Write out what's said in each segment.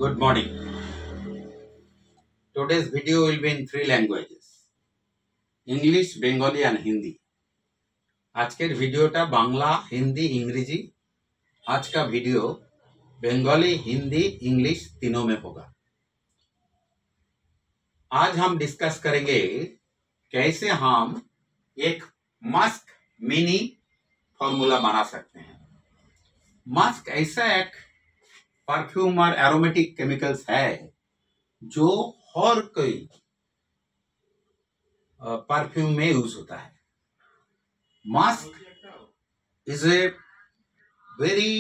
Good morning. Today's video will be in three languages: English, Bengali and Hindi. আজকের ভিডিওটা বাংলা, হিন্দি, इंग्रेजी। आज का video Bengali, Hindi, English तीनों में होगा। आज हम डिस्कस करेंगे कैसे हम एक मस्क मिनी फॉर्मूला बना सकते हैं। मस्क ऐसा एक परफ्यूम और एरोमेटिक केमिकल्स है जो हर कोई परफ्यूम में यूज होता है। Musk is a very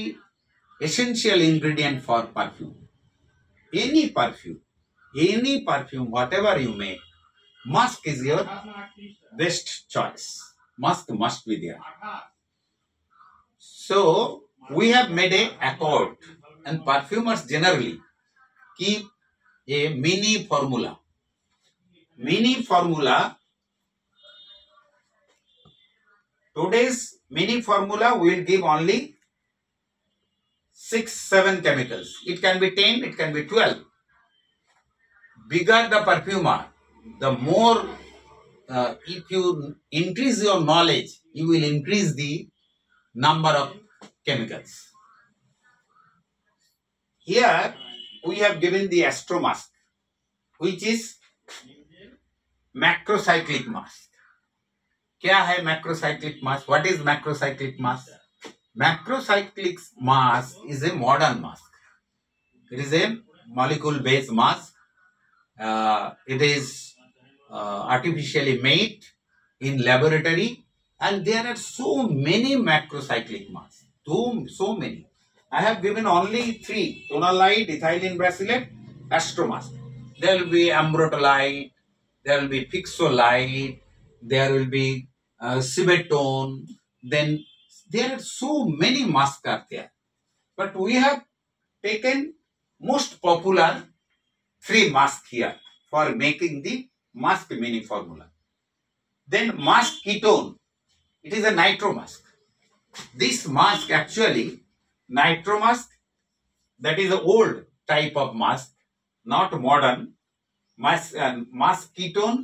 essential ingredient for perfume. Any perfume, whatever you make, musk is your best choice. Musk must be there. So we have made a accord, and perfumers generally keep a mini formula. Today's mini formula will give only 6-7 chemicals. It can be 10, it can be 12. Bigger the perfumer, the more, if you increase your knowledge, you will increase the number of chemicals. Here we have given the Astro Musk, which is macrocyclic musk. क्या है macrocyclic musk? What is macrocyclic musk? Macrocyclic musk is a modern musk. It is a molecule-based musk. It is artificially made in laboratory, and there are so many macrocyclic musks. So many. I have given only 3: tonalide, ethylene brassylate, Astro Musk. There will be ambrotolide, there will be fixolide, there will be Cibetone. Then there are so many musks are there, but we have taken most popular 3 musks here for making the musk mini formula. Then musk ketone, it is a nitro musk. This musk actually nitro musk, that is the old type of musk, not modern. Musk ketone,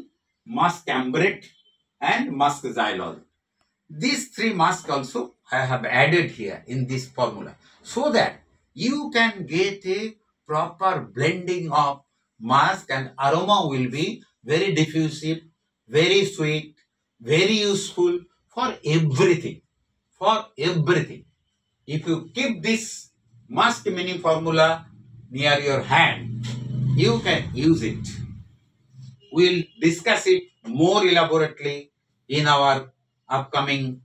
musk ambrate and musk xylol. These 3 musks also I have added here in this formula so that you can get a proper blending of musk, and aroma will be very diffusive, very sweet, very useful for everything. If you keep this musk mini formula near your hand, you can use it. We'll discuss it more elaborately in our upcoming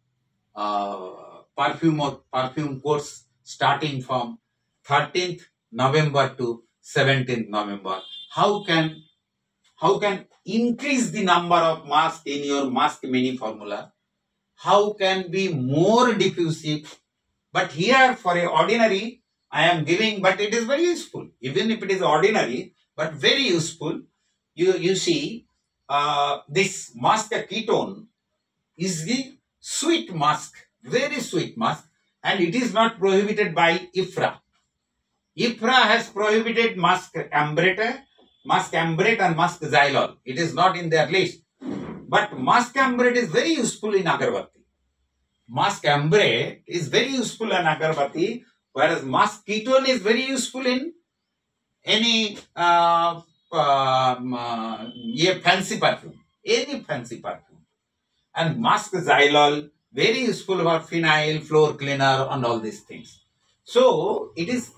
perfume course starting from 13th November to 17th November. How can increase the number of musk in your musk mini formula? How can be more diffusive? But here for a ordinary I am giving, but it is very useful. Even if it is ordinary, but very useful. You see, this musk ketone is the sweet musk, very sweet musk, and it is not prohibited by IFRA. IFRA has prohibited musk ambrate and musk xylol. It is not in their list. But musk ambrate is very useful in agarbatti. Musk ambrate is very useful in agarbatti, whereas musk ketone is very useful in any fancy perfume. Any fancy perfume. And musk xylol, very useful for phenyl, floor cleaner and all these things. So it is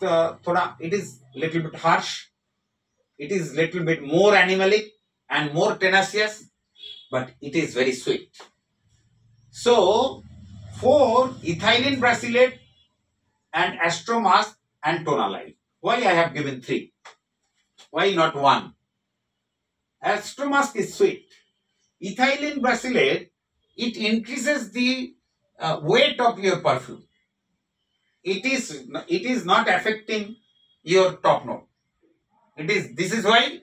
little bit harsh. It is little bit more animalic and more tenacious, but it is very sweet. So for ethylene brassylate and Astro Musk and tonalide, why I have given 3? Why not 1? Astro Musk is sweet. Ethylene brassylate, it increases the weight of your perfume. It is not affecting your top note. This is why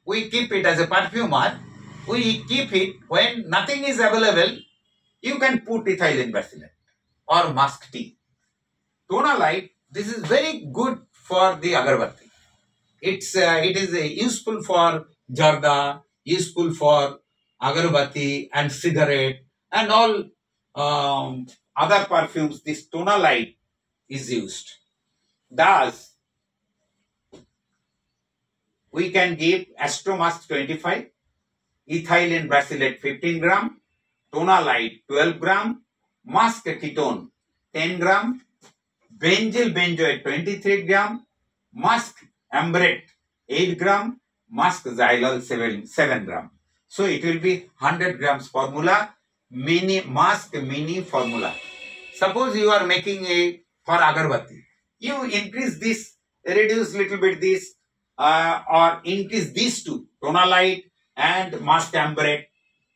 we keep it as a perfumer. We keep it when nothing is available. You can put ethylene brassylate or musk tea. Tonalide, this is very good for the agarbatti. it is useful for jarda, useful for agarbatti and cigarette and all other perfumes. This tonalite is used. Thus, we can give Astromask 25, ethylene bracelet 15 gram, tonalite 12 gram, mask ketone 10 gram, benzyl benzoate 23 gram, mask ambrate 8 gram, mask xylol 7 gram. So it will be 100 grams formula, mask mini formula. Suppose you are making a for agarbatti, you increase this, reduce little bit this, or increase these two, tonalite and mask ambrate.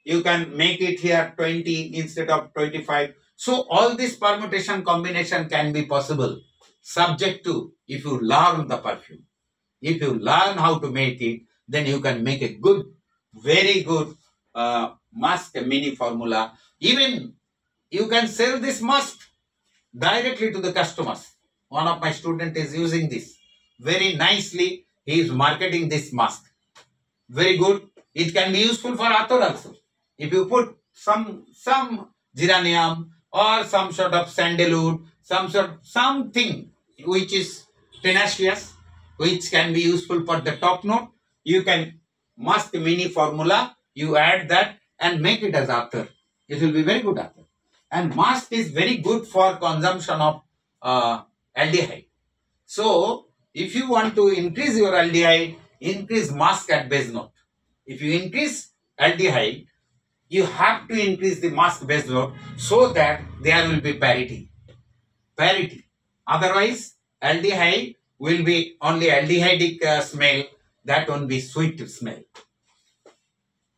You can make it here 20 instead of 25. So all this permutation combination can be possible, subject to if you learn the perfume. If you learn how to make it, then you can make a good, very good mask mini formula. Even you can sell this mask directly to the customers. One of my students is using this very nicely. He is marketing this mask. Very good. It can be useful for Athor also. If you put some geranium or some sort of sandalwood, something which is tenacious, which can be useful for the top note, you can mask mini formula, you add that and make it as Athor. It will be very good Athor. And mask is very good for consumption of aldehyde. So, if you want to increase your aldehyde, increase mask at base note. If you increase aldehyde, you have to increase the mask base note so that there will be parity. Parity. Otherwise, aldehyde will be only aldehydic smell, that won't be sweet smell.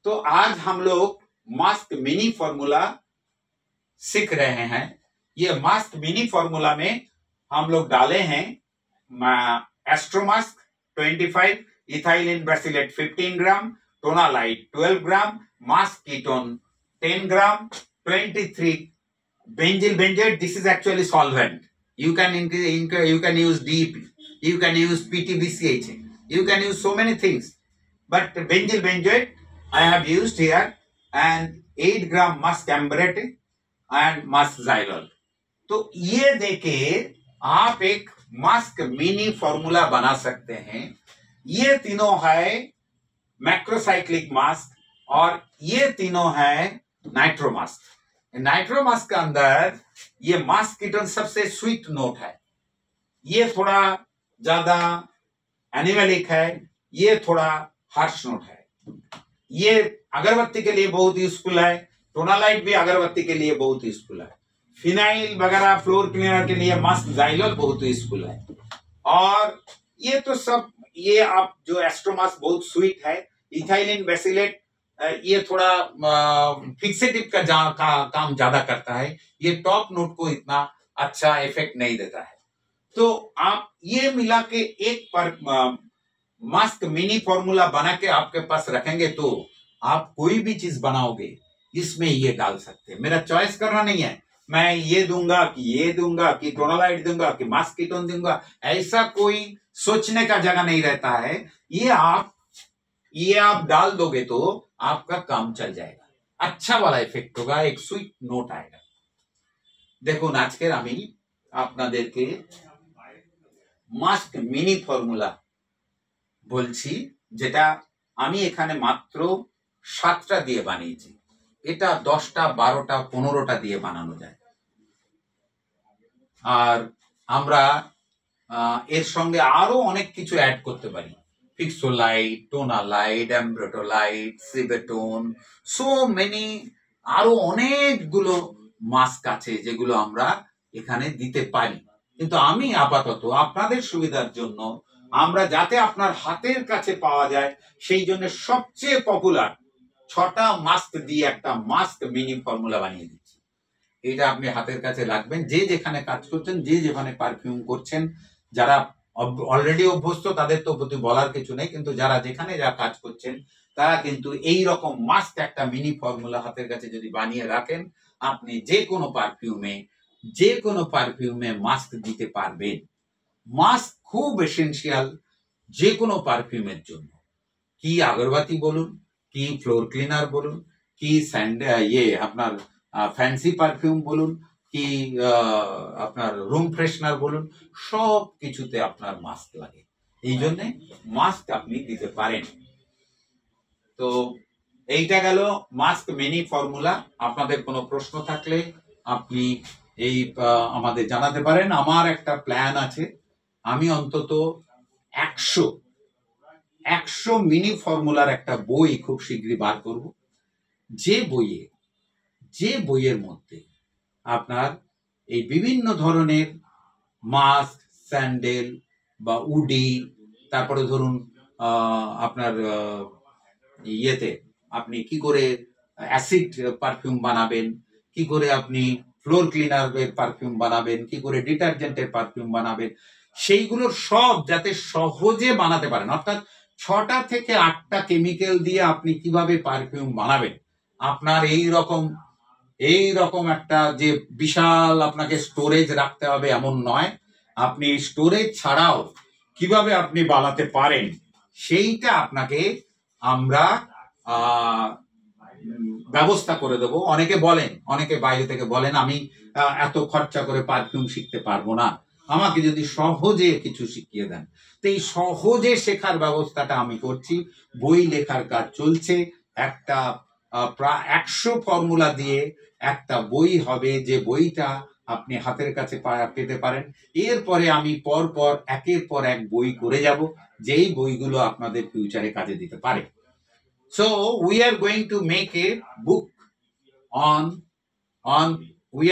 तो आज हम लोग mask mini formula सीख रहे हैं. ये mask mini formula में हम लोग डाले हैं एस्ट्रोमास्क 25, ethylene ब्रासिलेट 15 gram, टोनालाइट 12 gram, mask ketone 10 gram, 23 benzyl benzoate. This is actually solvent. You can you can use DEP, you can use PTBCH, you can use so many things. But benzyl benzoate I have used here, and 8 gram mask ambrate and mask xylol. तो ये देके आप एक mask mini formula बना सकते हैं. ये तीनों है मैक्रोसाइक्लिक मास्क और ये तीनों है नाइट्रोमास्क. नाइट्रोमास्क के अंदर ये मास्क कीटोन सबसे स्वीट नोट है. ये थोड़ा ज्यादा एनिमलिक है, ये थोड़ा हार्श नोट है. ये अगरबत्ती के लिए बहुत यूजफुल है. टोनालाइट भी अगरबत्ती के लिए बहुत यूजफुल है. फिनाइल वगैरह फ्लोर क्लीनर के लिए मास्क जाइलोल बहुत यूजफुल है. और ये तो सब, ये आप जो एस्ट्रोमास्क बहुत स्वीट है. इथाइलिन बेसिलेट ये थोड़ा फिक्सेटिव का काम ज्यादा करता है. ये टॉप नोट को इतना अच्छा इफेक्ट नहीं देता है. तो आप ये मिला के एक पर मास्क मिनी फॉर्मूला बना के आपके पास रखेंगे तो आप कोई भी चीज बनाओगे इसमें ये डाल सकते हैं. मेरा चॉइस करना नहीं है, मैं ये दूंगा कि टोनालाइट दूंगा कि मास्क कीटोन दूंगा, ऐसा कोई सोचने का जगह नहीं रहता है. ये आप डाल दोगे तो आपका काम चल जाएगा. अच्छा वाला इफेक्ट होगा, एक स्वीट नोट आएगा. দেখুন আজকের আমি আপনাদেরকে মাস্ক মিনি ফর্মুলা বলছি, যেটা আমি এখানে মাত্র 7টা দিয়ে বানিয়েছি. এটা 10টা 12টা 15টা দিয়ে বানানো যায়. আর আমরা এর সঙ্গে আরো অনেক কিছু অ্যাড করতে পারি. ফিক্সোলাইট, টোনালাইট, অ্যাম্ব্রোটোলাইট, সিবেটোন, সো মেনি, আরো অনেকগুলো মাস্ক আছে যেগুলো আমরা এখানে দিতে পারি. কিন্তু আমি আপাতত আপনাদের সুবিধার জন্য, আমরা যাতে আপনার হাতের কাছে পাওয়া যায় সেই জন্য সবচেয়ে পপুলার 6টা মাস্ক দিয়ে একটা মাস্ক মিনি ফর্মুলা বানিয়ে দিচ্ছি. এটা আপনি হাতের কাছে রাখবেন. যে যেখানে কাজ করছেন, যে যেখানে পারফিউম করছেন, যারা অলরেডি অভ্যস্ত তাদের তো প্রতি বলার কিছু নেই, কিন্তু যারা যেখানে যা কাজ করছেন তারা কিন্তু এই রকম মাস্ক একটা মিনি ফর্মুলা হাতের কাছে যদি বানিয়ে রাখেন, আপনি যে কোনো পারফিউমে মাস্ক দিতে পারবেন. মাস্ক খুব এসেনশিয়াল যে কোনো পারফিউমের জন্য, কি আগরবাতি বলুন, কি ফ্লোর ক্লিনার বলুন, কি আপনার ফ্যান্সি পারফিউম বলুন, কি আপনার রুম ফ্রেশনার বলুন, সব কিছুতে আপনার মাস্ক লাগে। এই জন্যে মাস্ক আপনি দিতে পারেন। তো এইটা গেল মাস্ক মিনি ফর্মুলা। আপনাদের কোনো প্রশ্ন থাকলে আপনি এই আমাদের জানাতে পারেন। আমার একটা প্ল্যান আছে, আমি অন্তত 100 মিনি ফর্মুলার একটা বই খুব শীঘ্রই বার করব, যে বইয়ের মধ্যে আপনার এই বিভিন্ন ধরনের মাস্ক, স্যান্ডেল বা উডি, তারপরে ধরুন আপনার ইয়েতে আপনি কি করে অ্যাসিড পারফিউম বানাবেন, কি করে আপনি ফ্লোর ক্লিনারের পারফিউম বানাবেন, কি করে ডিটারজেন্টের পারফিউম বানাবেন, সেইগুলোর সব যাতে সহজে বানাতে পারেন। অর্থাৎ 6টা থেকে 8টা কেমিক্যাল দিয়ে আপনি কিভাবে পারফিউম বানাবেন। আপনার এই রকম একটা যে বিশাল আপনাকে স্টোরেজ রাখতে হবে এমন নয়, আপনি স্টোরেজ ছাড়াও কিভাবে আপনি বানাতে পারেন সেইটা আপনাকে আমরা ব্যবস্থা করে দেবো। অনেকে বাইরে থেকে বলেন আমি এত খরচা করে পারফিউম শিখতে পারবো না, আমাকে যদি সহজে কিছু শিখিয়ে দেন। তো এই সহজে শেখার ব্যবস্থাটা আমি করছি। বই লেখার কাজ চলছে। একটা প্রায় 100 ফর্মুলা দিয়ে একটা বই হবে, যে বইটা আপনি হাতের কাছে পেতে পারেন। এরপরে আমি পর একের পর এক বই করে যাব, যেই বইগুলো আপনাদের ফিউচারে কাজে দিতে পারে। So we are going to make a book we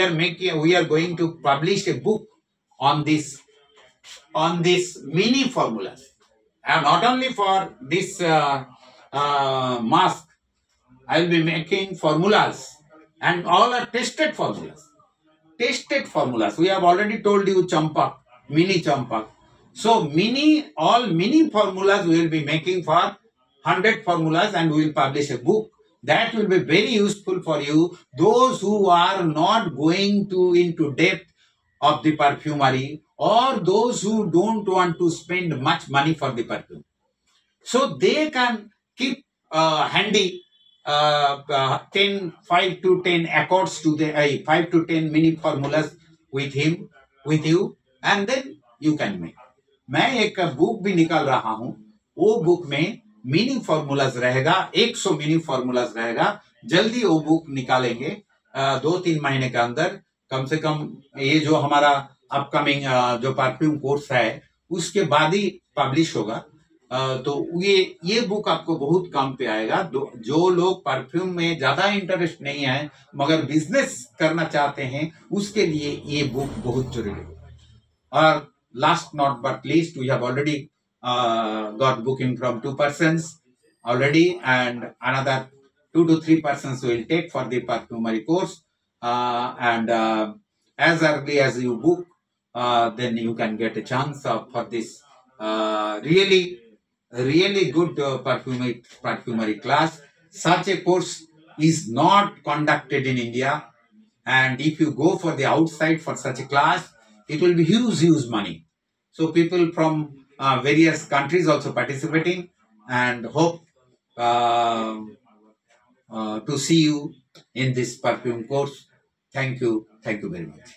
are going to publish a book on this mini formulas, and not only for this mask. I will be making formulas, and all are tested formulas. We have already told you Champak, mini Champak. So all mini formulas we will be making for 100 formulas, and we will publish a book that will be very useful for you, those who are not going into depth of the perfumery, or those who don't want to spend much money for the perfume. So they can keep handy 5 to 10 accords to the 5 to 10 mini formulas with you, and then you can make. मैं एक book भी निकाल रहा हूं, वो book में mini formulas रहेगा, 100 mini formulas रहेगा। जल्दी वो बुक निकालेंगे 2-3 महीने के अंदर। कम से कम ये जो हमारा अपकमिंग जो परफ्यूम कोर्स है उसके बाद ही पब्लिश होगा। तो ये बुक आपको बहुत काम पे आएगा। जो लोग परफ्यूम में ज्यादा इंटरेस्ट नहीं है मगर बिजनेस करना चाहते हैं, उसके लिए ये बुक बहुत जरूरी है। और last not but least, we have already got booking from 2 persons already, and another 2 to 3 persons will take for the perfumery course, and as early as you book, then you can get a chance for this really good perfumery class. Such a course is not conducted in India, and if you go for the outside for such a class, it will be huge money. So people from various countries also participating, and hope to see you in this perfume course. Thank you very much.